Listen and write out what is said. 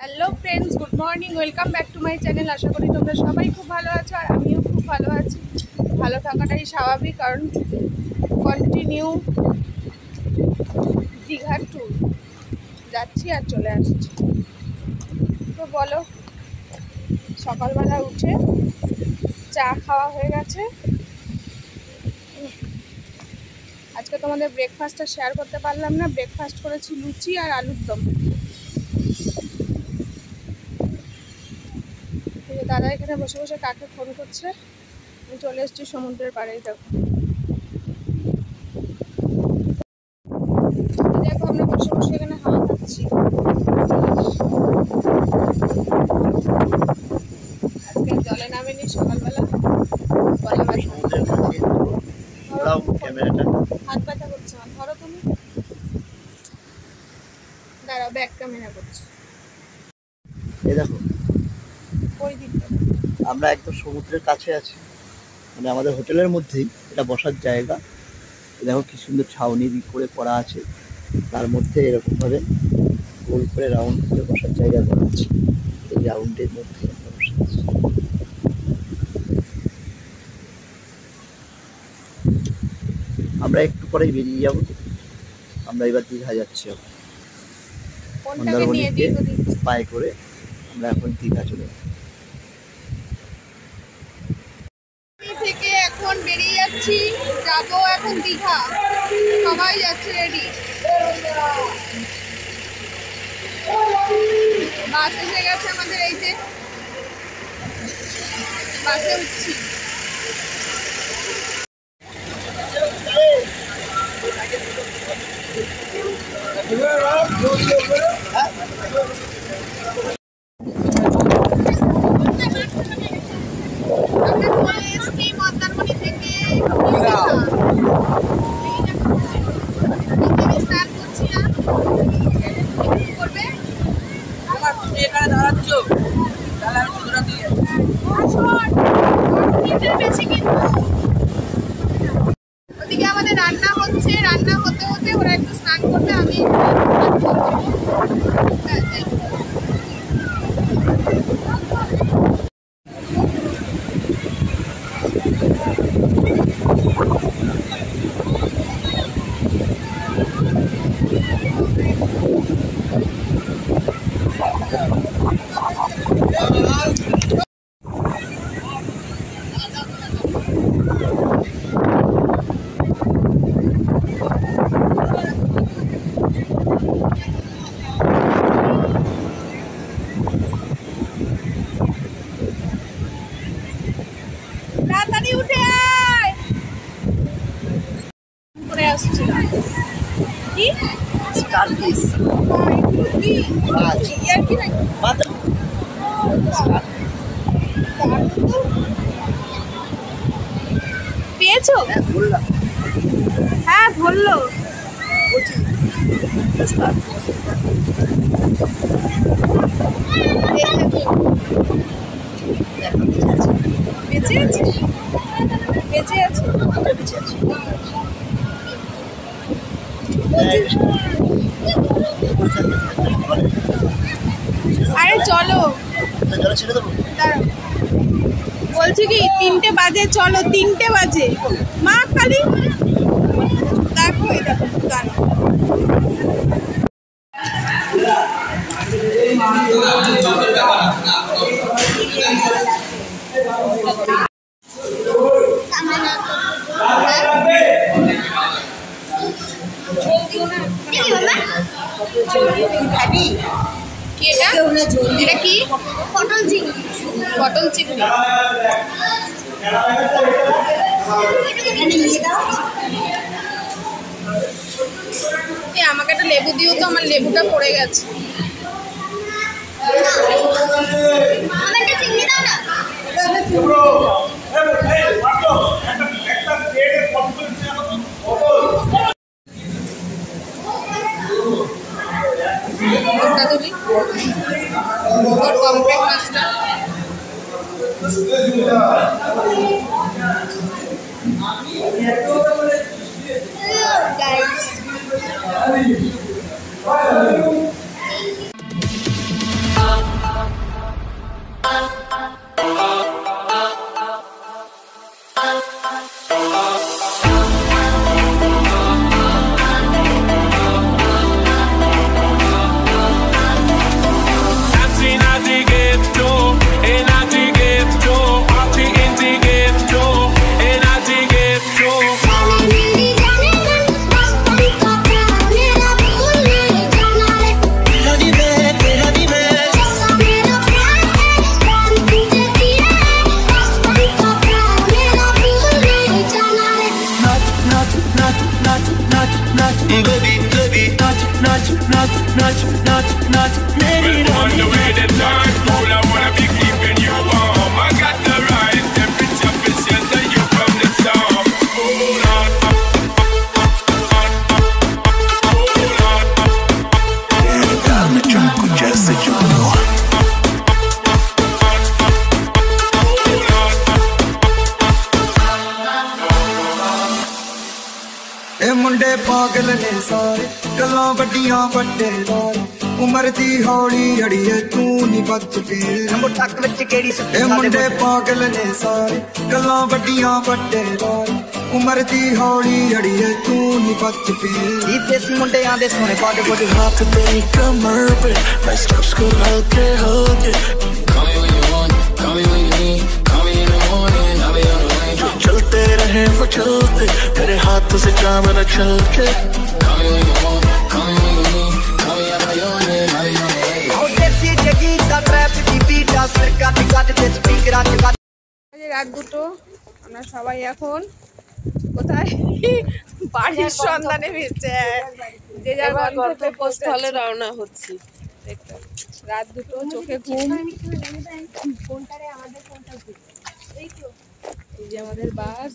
Hello friends, good morning, welcome back to my channel. আশা করি তোমরা সবাই খুব ভালো আছো আর আমিও খুব ভালো আছি। ভালো থাকাটাই স্বাভাবিক, কারণ কন্টিনিউ দীঘার ট্যুর যাচ্ছি আর চলে আসছি। তো বলো, সকালবেলা উঠে চা খাওয়া হয়ে গেছে। আজকে তোমাদের ব্রেকফাস্টটা শেয়ার করতে পারলাম না। ব্রেকফাস্ট করেছি লুচি আর আলুর দম। দাদা এখানে বসে বসে কাকে ফোন করছে। আমি চলে এসেছি সমুদ্রের পাড়েই। দেখো আমরা বসে বসে এখানে হাওয়া খাচ্ছি। আজকে জলে নামেনি সকালবেলা, গলা ব্যথা, হাত ব্যথা করছে। ধরো তুমি, দাঁড়াও, ব্যাক ক্যামেরা করছি। এই দেখো, ওই দিকটা আমরা একদম সমুদ্রের কাছে আছি, মানে আমাদের হোটেলের মধ্যেই এটা বসার জায়গা। দেখো কি সুন্দর ছাউনি করে করা আছে, তার মধ্যে এরকমভাবে গোল করে রাউন্ড করে বসার জায়গা করা আছে। এই রাউন্ডের মধ্যে আমরা বসে আছি। আমরা একটু পরেই বেরিয়ে যাব। আমরা এবার দীঘা যাচ্ছি। মন্দারমণিতে পায়ে করে আমরা এখন দীঘা চলে যাব। থেকে এখন বেরিয়ে যাচ্ছি, যাবো এখন দীঘা। সবাই যাচ্ছে, রেডি। বাস এসে গেছে আমাদের, এই যে বাসে উঠছি। মন্দারমণি থেকে স্নান করছি। করবে এখানে দাঁড়াচ্ছ, ওদিকে আমাদের রান্না হচ্ছে। রান্না হতে হতে ওরা একটু স্নান করবে, আমি উঠে করে আসছি। কি স্টারফিশ পেয়েছো? হ্যাঁ, ধরলো। বেঁচে আছে, বেঁচে আছে। আরে চলো, বলছি কি 3টে বাজে, চলো 3টে বাজে। মা খালি দেখো, এই দেখো দোকান। এটা কি? পটল চিংড়ি। পটল চিংড়ি আমাকে একটা লেবু দিও তো, আমার লেবুটা পড়ে গেছে। কমপ্লেট মাছটা guys. मेरी रानी the way the time cool, I wanna be keeping you warm. I got the right temperature to shelter you from the storm. Hold on. प्यार में चमकू जैसे जुगनू ए मुंडे पागल ने सारे गल्लां वड्डियां वड्डे वार उमर दी हौली अड़िए तू नी बच के टक विच केड़ी ए मुंडे पागल ने सारे गल्लां वड्डियां वड्डे वार उमर दी हौली अड़िए तू नी बच के देसी मुंडियां दे सोने पागे बड़े हाथ तेरी कमर पे मैं स्टेप्स को हल्के हल्के Call me when you want, call me when you need, call me in the morning, I'll be on the way. चलते रहे वो चलते तेरे हाथों से जाम न छलके Call me when you want, call me when you need, call me I'll be on it, I'll be on the way. ओ देसी जगी दा ट्रैप दी बीट सर काट काट ते स्पीकर आते काट রাত দুটো আমরা সবাই এখন কোথায় বাড়ির সন্ধানে ফিরছে যে যার গন্তব্যস্থলে রওনা হচ্ছি রাত দুটো চোখে ঘুম এই যে আমাদের বাস